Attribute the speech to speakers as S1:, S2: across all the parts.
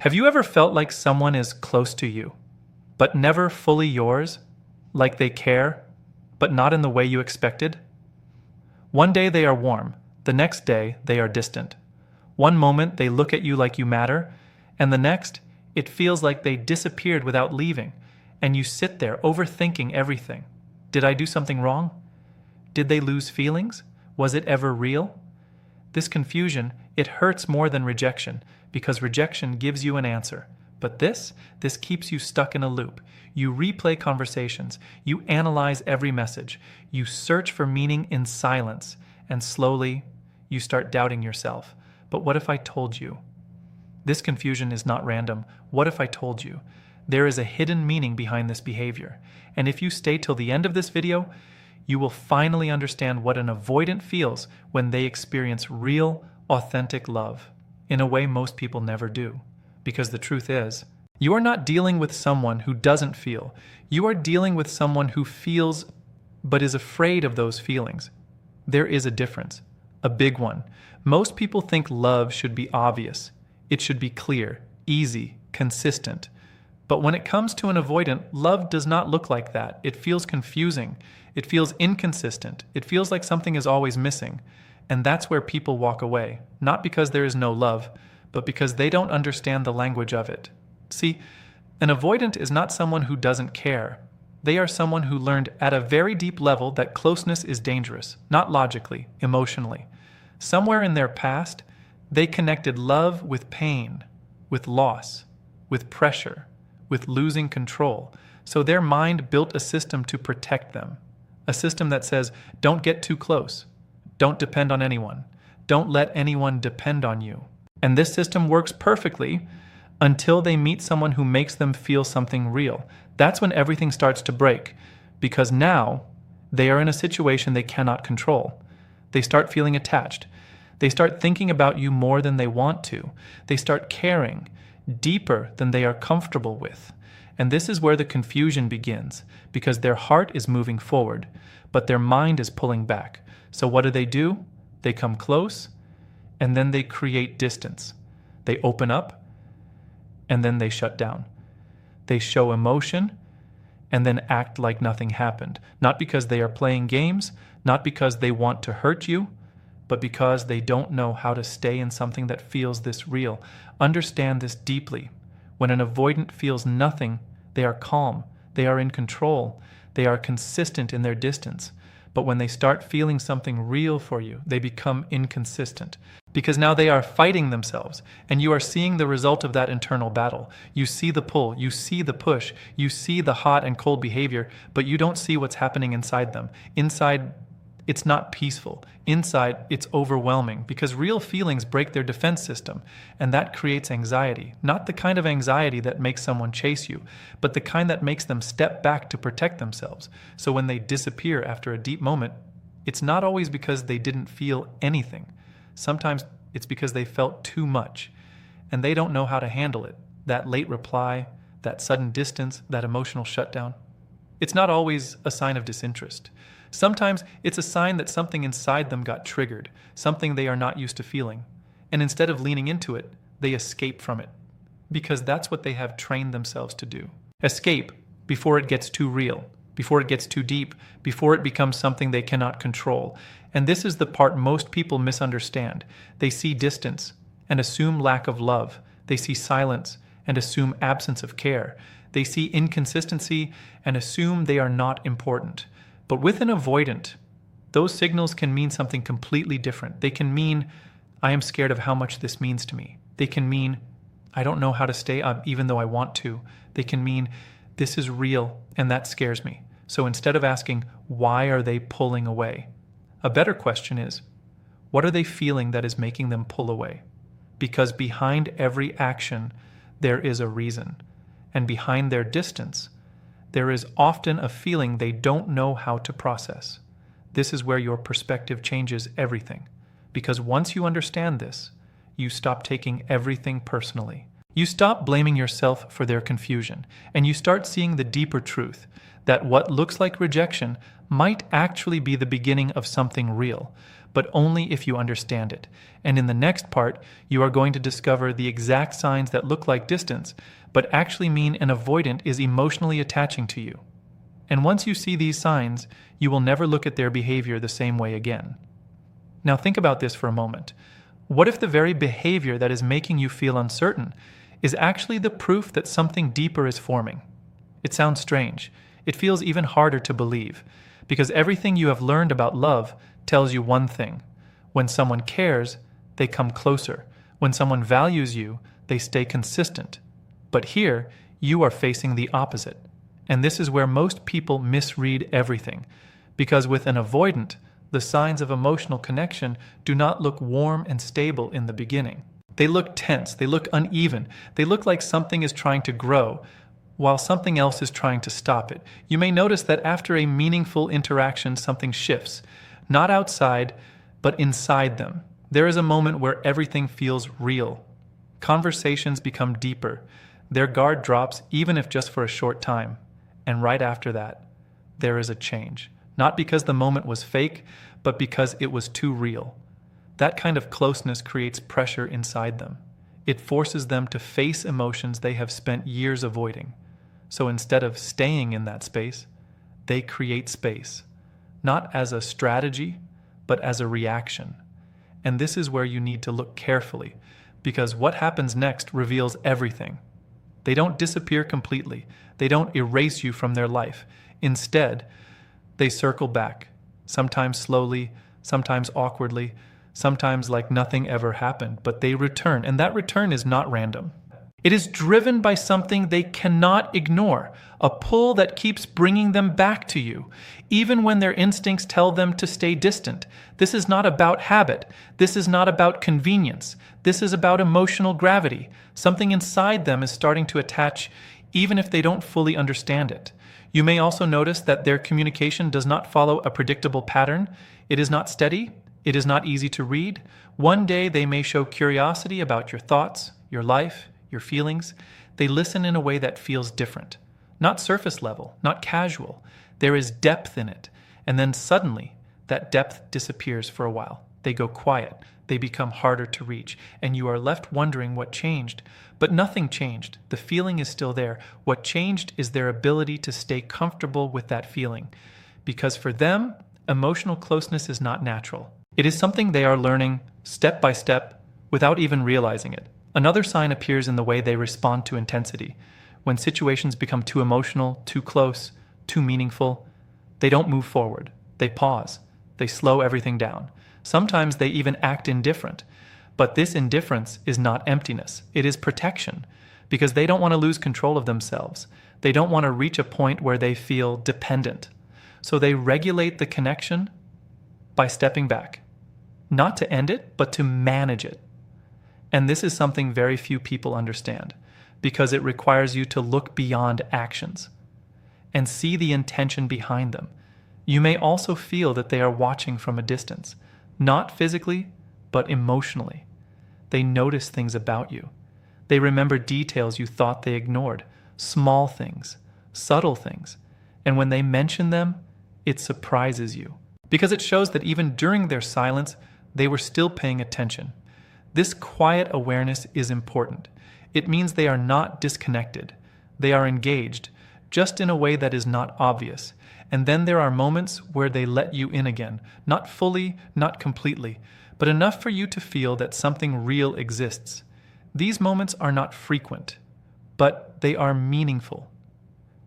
S1: Have you ever felt like someone is close to you, but never fully yours? Like they care, but not in the way you expected? One day they are warm, the next day they are distant. One moment they look at you like you matter, and the next it feels like they disappeared without leaving, and you sit there overthinking everything. Did I do something wrong? Did they lose feelings? Was it ever real? This confusion, it hurts more than rejection, because rejection gives you an answer. But this keeps you stuck in a loop. You replay conversations, you analyze every message, you search for meaning in silence, and slowly you start doubting yourself. But what if I told you? This confusion is not random. What if I told you? There is a hidden meaning behind this behavior. And if you stay till the end of this video, you will finally understand what an avoidant feels when they experience real, authentic love, in a way most people never do. Because the truth is, you are not dealing with someone who doesn't feel. You are dealing with someone who feels but is afraid of those feelings. There is a difference, a big one. Most people think love should be obvious. It should be clear, easy, consistent. But when it comes to an avoidant, love does not look like that. It feels confusing. It feels inconsistent. It feels like something is always missing. And that's where people walk away, not because there is no love, but because they don't understand the language of it. See, an avoidant is not someone who doesn't care. They are someone who learned at a very deep level that closeness is dangerous, not logically, emotionally. Somewhere in their past, they connected love with pain, with loss, with pressure, with losing control. So their mind built a system to protect them. A system that says, don't get too close. Don't depend on anyone. Don't let anyone depend on you. And this system works perfectly until they meet someone who makes them feel something real. That's when everything starts to break, because now they are in a situation they cannot control. They start feeling attached. They start thinking about you more than they want to. They start caring deeper than they are comfortable with. And this is where the confusion begins, because their heart is moving forward, but their mind is pulling back. So what do? They come close, and then they create distance. They open up, and then they shut down. They show emotion, and then act like nothing happened. Not because they are playing games, not because they want to hurt you, but because they don't know how to stay in something that feels this real. Understand this deeply. When an avoidant feels nothing, they are calm, they are in control, they are consistent in their distance. But when they start feeling something real for you, they become inconsistent. Because now they are fighting themselves, and you are seeing the result of that internal battle. You see the pull, you see the push, you see the hot and cold behavior, but you don't see what's happening inside them. Inside, it's not peaceful. Inside, it's overwhelming, because real feelings break their defense system, and that creates anxiety. Not the kind of anxiety that makes someone chase you, but the kind that makes them step back to protect themselves. So when they disappear after a deep moment, it's not always because they didn't feel anything. Sometimes it's because they felt too much, and they don't know how to handle it. That late reply, that sudden distance, that emotional shutdown. It's not always a sign of disinterest. Sometimes it's a sign that something inside them got triggered, something they are not used to feeling. And instead of leaning into it, they escape from it. Because that's what they have trained themselves to do. Escape before it gets too real, before it gets too deep, before it becomes something they cannot control. And this is the part most people misunderstand. They see distance and assume lack of love. They see silence and assume absence of care. They see inconsistency and assume they are not important. But with an avoidant, those signals can mean something completely different. They can mean, I am scared of how much this means to me. They can mean, I don't know how to stay up even though I want to. They can mean, this is real and that scares me. So instead of asking, why are they pulling away? A better question is, what are they feeling that is making them pull away? Because behind every action, there is a reason. And behind their distance, there is often a feeling they don't know how to process. This is where your perspective changes everything. Because once you understand this, you stop taking everything personally. You stop blaming yourself for their confusion, and you start seeing the deeper truth that what looks like rejection might actually be the beginning of something real. but only if you understand it. And in the next part, you are going to discover the exact signs that look like distance, but actually mean an avoidant is emotionally attaching to you. And once you see these signs, you will never look at their behavior the same way again. Now think about this for a moment. What if the very behavior that is making you feel uncertain is actually the proof that something deeper is forming? It sounds strange. It feels even harder to believe, because everything you have learned about love tells you one thing. When someone cares, they come closer. When someone values you, they stay consistent. But here, you are facing the opposite. And this is where most people misread everything, because with an avoidant, the signs of emotional connection do not look warm and stable in the beginning. They look tense, they look uneven, they look like something is trying to grow, while something else is trying to stop it. You may notice that after a meaningful interaction, something shifts, not outside, but inside them. There is a moment where everything feels real. Conversations become deeper. Their guard drops, even if just for a short time. And right after that, there is a change. Not because the moment was fake, but because it was too real. That kind of closeness creates pressure inside them. It forces them to face emotions they have spent years avoiding. So instead of staying in that space, they create space, not as a strategy, but as a reaction. And this is where you need to look carefully, because what happens next reveals everything. They don't disappear completely. They don't erase you from their life. Instead, they circle back, sometimes slowly, sometimes awkwardly, sometimes like nothing ever happened, but they return, and that return is not random. It is driven by something they cannot ignore, a pull that keeps bringing them back to you, even when their instincts tell them to stay distant. This is not about habit. This is not about convenience. This is about emotional gravity. Something inside them is starting to attach, even if they don't fully understand it. You may also notice that their communication does not follow a predictable pattern. It is not steady. It is not easy to read. One day they may show curiosity about your thoughts, your life, your feelings. They listen in a way that feels different. Not surface level, not casual. There is depth in it. And then suddenly, that depth disappears for a while. They go quiet. They become harder to reach. And you are left wondering what changed. But nothing changed. The feeling is still there. What changed is their ability to stay comfortable with that feeling. Because for them, emotional closeness is not natural. It is something they are learning step by step without even realizing it. Another sign appears in the way they respond to intensity. When situations become too emotional, too close, too meaningful, they don't move forward. They pause. They slow everything down. Sometimes they even act indifferent. But this indifference is not emptiness. It is protection, because they don't want to lose control of themselves. They don't want to reach a point where they feel dependent. So they regulate the connection by stepping back. Not to end it, but to manage it. And this is something very few people understand, because it requires you to look beyond actions and see the intention behind them. You may also feel that they are watching from a distance, not physically, but emotionally. They notice things about you. They remember details you thought they ignored, small things, subtle things. And when they mention them, it surprises you, because it shows that even during their silence, they were still paying attention. This quiet awareness is important. It means they are not disconnected. They are engaged, just in a way that is not obvious. And then there are moments where they let you in again, not fully, not completely, but enough for you to feel that something real exists. These moments are not frequent, but they are meaningful.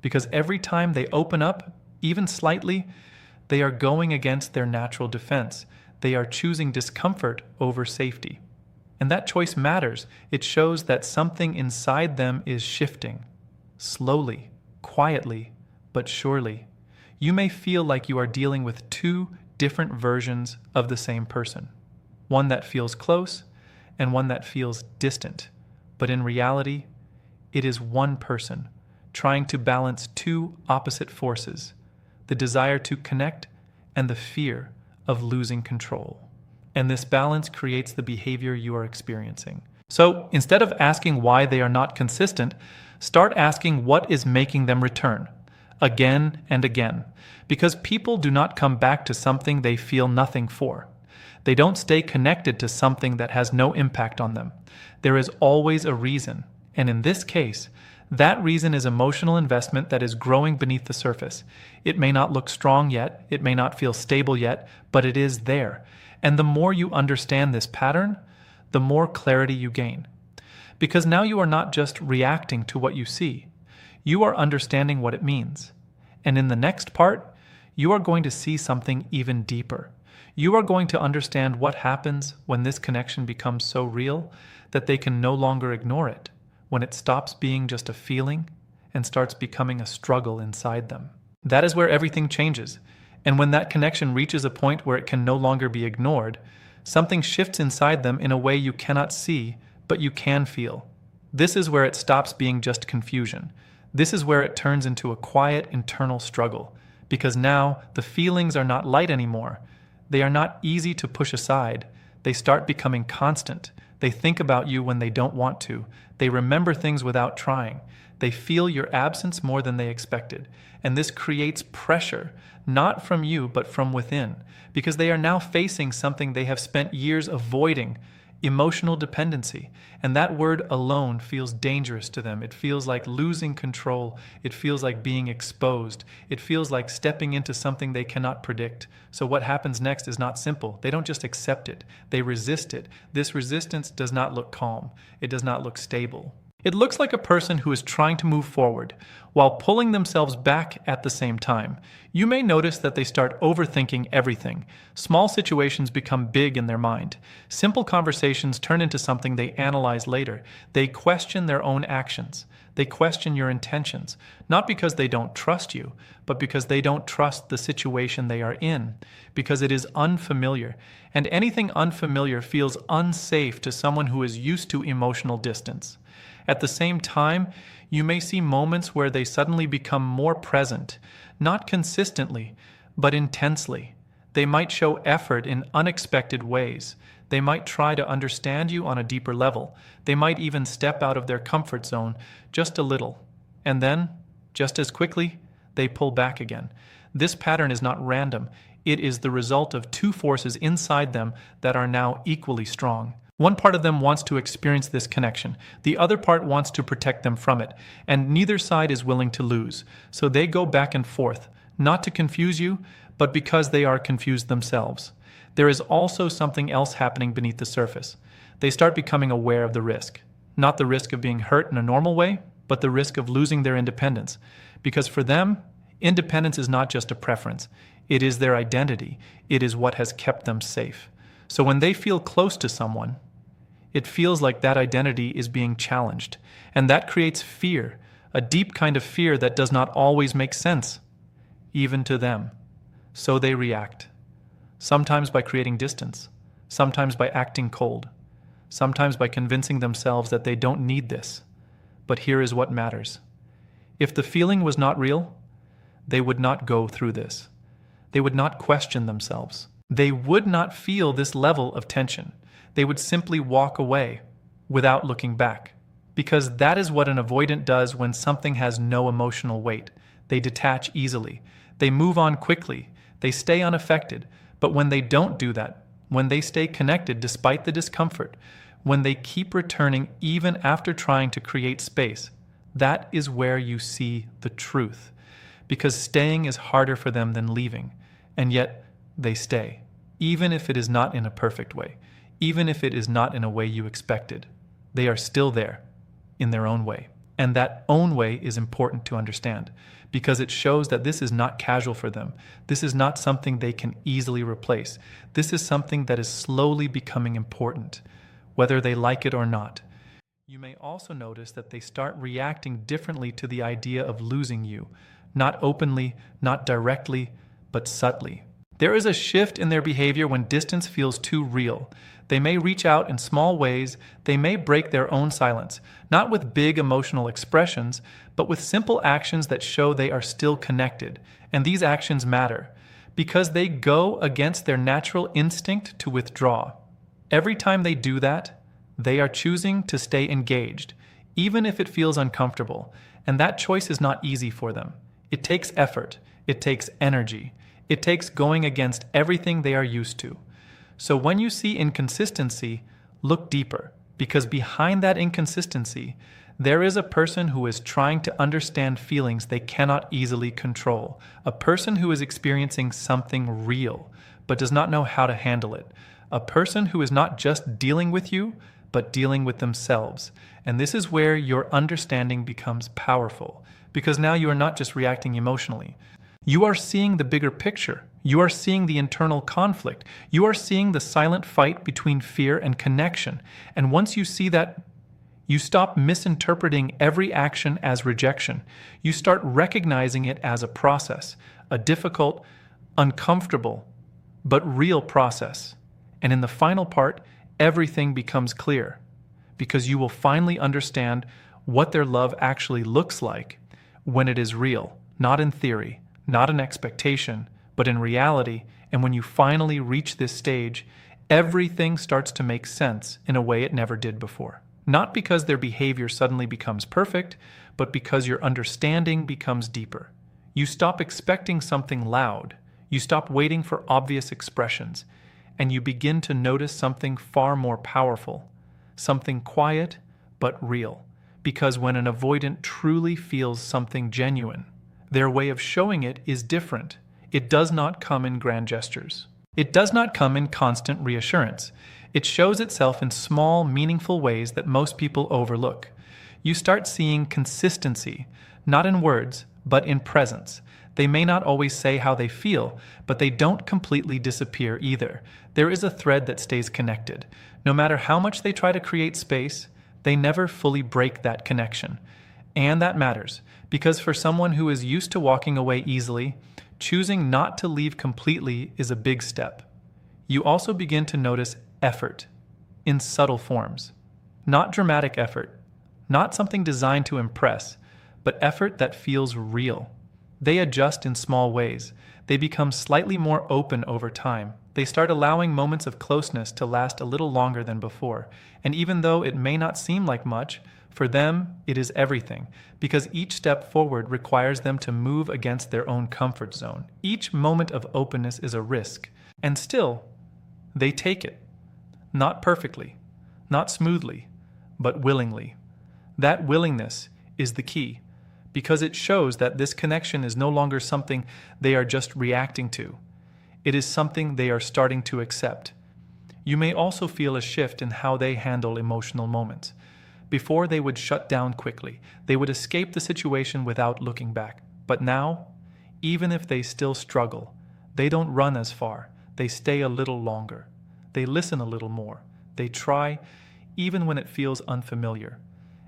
S1: Because every time they open up, even slightly, they are going against their natural defense. They are choosing discomfort over safety. And that choice matters. It shows that something inside them is shifting. Slowly, quietly, but surely. You may feel like you are dealing with two different versions of the same person. One that feels close and one that feels distant. But in reality, it is one person trying to balance two opposite forces: the desire to connect and the fear of losing control. And this balance creates the behavior you are experiencing. So instead of asking why they are not consistent, start asking what is making them return again and again. Because people do not come back to something they feel nothing for. They don't stay connected to something that has no impact on them. There is always a reason, and in this case, that reason is emotional investment that is growing beneath the surface. It may not look strong yet, it may not feel stable yet, but it is there. And the more you understand this pattern, the more clarity you gain. Because now you are not just reacting to what you see, you are understanding what it means. And in the next part, you are going to see something even deeper. You are going to understand what happens when this connection becomes so real that they can no longer ignore it, when it stops being just a feeling and starts becoming a struggle inside them. That is where everything changes. And when that connection reaches a point where it can no longer be ignored, something shifts inside them in a way you cannot see, but you can feel. This is where it stops being just confusion. This is where it turns into a quiet internal struggle, because now the feelings are not light anymore. They are not easy to push aside. They start becoming constant. They think about you when they don't want to. They remember things without trying. They feel your absence more than they expected. And this creates pressure, not from you, but from within, because they are now facing something they have spent years avoiding: emotional dependency. And that word alone feels dangerous to them. It feels like losing control. It feels like being exposed. It feels like stepping into something they cannot predict. So what happens next is not simple. They don't just accept it. They resist it. This resistance does not look calm. It does not look stable. It looks like a person who is trying to move forward while pulling themselves back at the same time. You may notice that they start overthinking everything. Small situations become big in their mind. Simple conversations turn into something they analyze later. They question their own actions. They question your intentions, not because they don't trust you, but because they don't trust the situation they are in, because it is unfamiliar. And anything unfamiliar feels unsafe to someone who is used to emotional distance. At the same time, you may see moments where they suddenly become more present, not consistently, but intensely. They might show effort in unexpected ways. They might try to understand you on a deeper level. They might even step out of their comfort zone just a little. And then, just as quickly, they pull back again. This pattern is not random. It is the result of two forces inside them that are now equally strong. One part of them wants to experience this connection. The other part wants to protect them from it. And neither side is willing to lose. So they go back and forth, not to confuse you, but because they are confused themselves. There is also something else happening beneath the surface. They start becoming aware of the risk. Not the risk of being hurt in a normal way, but the risk of losing their independence. Because for them, independence is not just a preference. It is their identity. It is what has kept them safe. So when they feel close to someone, it feels like that identity is being challenged. And that creates fear, a deep kind of fear that does not always make sense, even to them. So they react. Sometimes by creating distance, sometimes by acting cold, sometimes by convincing themselves that they don't need this. But here is what matters. If the feeling was not real, they would not go through this. They would not question themselves. They would not feel this level of tension. They would simply walk away without looking back. Because that is what an avoidant does when something has no emotional weight. They detach easily. They move on quickly. They stay unaffected. But when they don't do that, when they stay connected despite the discomfort, when they keep returning even after trying to create space, that is where you see the truth. Because staying is harder for them than leaving. And yet, they stay. Even if it is not in a perfect way. Even if it is not in a way you expected. They are still there, in their own way. And that own way is important to understand, because it shows that this is not casual for them. This is not something they can easily replace. This is something that is slowly becoming important, whether they like it or not. You may also notice that they start reacting differently to the idea of losing you, not openly, not directly, but subtly. There is a shift in their behavior when distance feels too real. They may reach out in small ways. They may break their own silence, not with big emotional expressions, but with simple actions that show they are still connected. And these actions matter because they go against their natural instinct to withdraw. Every time they do that, they are choosing to stay engaged, even if it feels uncomfortable. And that choice is not easy for them. It takes effort. It takes energy. It takes going against everything they are used to. So when you see inconsistency, look deeper, because behind that inconsistency, there is a person who is trying to understand feelings they cannot easily control, a person who is experiencing something real, but does not know how to handle it, a person who is not just dealing with you, but dealing with themselves. And this is where your understanding becomes powerful, because now you are not just reacting emotionally. You are seeing the bigger picture. You are seeing the internal conflict. You are seeing the silent fight between fear and connection. And once you see that, you stop misinterpreting every action as rejection. You start recognizing it as a process, a difficult, uncomfortable, but real process. And in the final part, everything becomes clear, because you will finally understand what their love actually looks like when it is real, not in theory, not an expectation, but in reality. And when you finally reach this stage, everything starts to make sense in a way it never did before. Not because their behavior suddenly becomes perfect, but because your understanding becomes deeper. You stop expecting something loud. You stop waiting for obvious expressions, and you begin to notice something far more powerful, something quiet but real. Because when an avoidant truly feels something genuine, their way of showing it is different. It does not come in grand gestures. It does not come in constant reassurance. It shows itself in small, meaningful ways that most people overlook. You start seeing consistency, not in words, but in presence. They may not always say how they feel, but they don't completely disappear either. There is a thread that stays connected. No matter how much they try to create space, they never fully break that connection. And that matters, because for someone who is used to walking away easily, choosing not to leave completely is a big step. You also begin to notice effort in subtle forms. Not dramatic effort, not something designed to impress, but effort that feels real. They adjust in small ways. They become slightly more open over time. They start allowing moments of closeness to last a little longer than before. And even though it may not seem like much, for them it is everything, because each step forward requires them to move against their own comfort zone. Each moment of openness is a risk, and still, they take it. Not perfectly, not smoothly, but willingly. That willingness is the key, because it shows that this connection is no longer something they are just reacting to. It is something they are starting to accept. You may also feel a shift in how they handle emotional moments. Before, they would shut down quickly. They would escape the situation without looking back. But now, even if they still struggle, they don't run as far. They stay a little longer. They listen a little more. They try, even when it feels unfamiliar.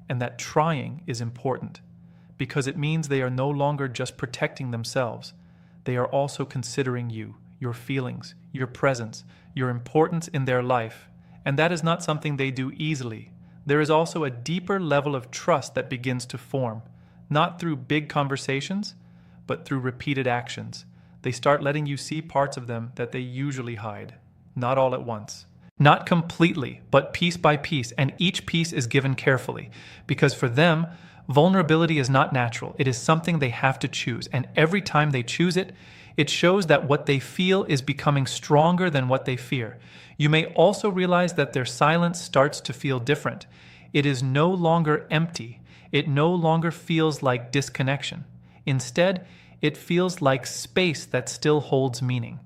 S1: And that trying is important, because it means they are no longer just protecting themselves. They are also considering you, your feelings, your presence, your importance in their life. And that is not something they do easily. There is also a deeper level of trust that begins to form, not through big conversations, but through repeated actions. They start letting you see parts of them that they usually hide, not all at once. Not completely, but piece by piece, and each piece is given carefully, because for them, vulnerability is not natural. It is something they have to choose, and every time they choose it, it shows that what they feel is becoming stronger than what they fear. You may also realize that their silence starts to feel different. It is no longer empty. It no longer feels like disconnection. Instead, it feels like space that still holds meaning.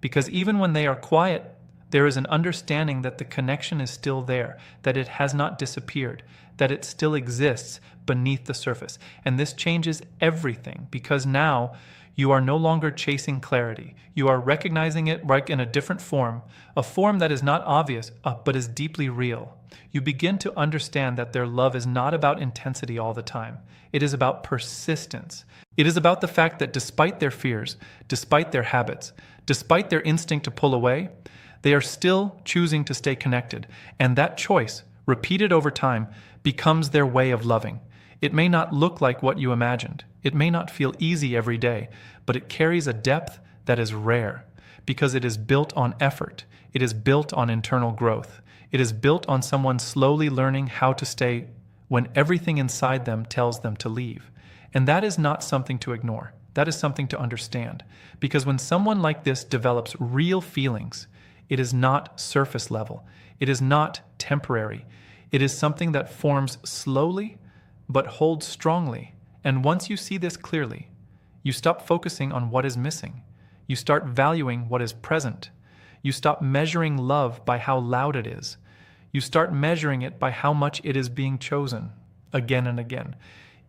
S1: Because even when they are quiet, there is an understanding that the connection is still there, that it has not disappeared, that it still exists beneath the surface. And this changes everything, because now you are no longer chasing clarity. You are recognizing it right in a different form, a form that is not obvious, but is deeply real. You begin to understand that their love is not about intensity all the time. It is about persistence. It is about the fact that despite their fears, despite their habits, despite their instinct to pull away, they are still choosing to stay connected. And that choice, repeated over time, becomes their way of loving. It may not look like what you imagined. It may not feel easy every day, but it carries a depth that is rare, because it is built on effort. It is built on internal growth. It is built on someone slowly learning how to stay when everything inside them tells them to leave. And that is not something to ignore. That is something to understand. Because when someone like this develops real feelings, It is not surface level. It is not temporary. It is something that forms slowly but holds strongly. And once you see this clearly, you stop focusing on what is missing. You start valuing what is present. You stop measuring love by how loud it is. You start measuring it by how much it is being chosen again and again,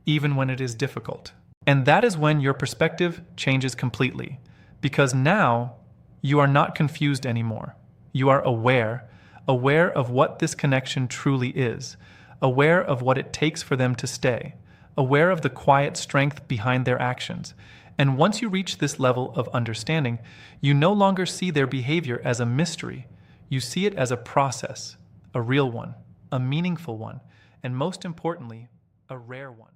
S1: even when it is difficult. And that is when your perspective changes completely, because now you are not confused anymore. You are aware of what this connection truly is, aware of what it takes for them to stay, aware of the quiet strength behind their actions. And once you reach this level of understanding, you no longer see their behavior as a mystery. You see it as a process, a real one, a meaningful one, and most importantly, a rare one.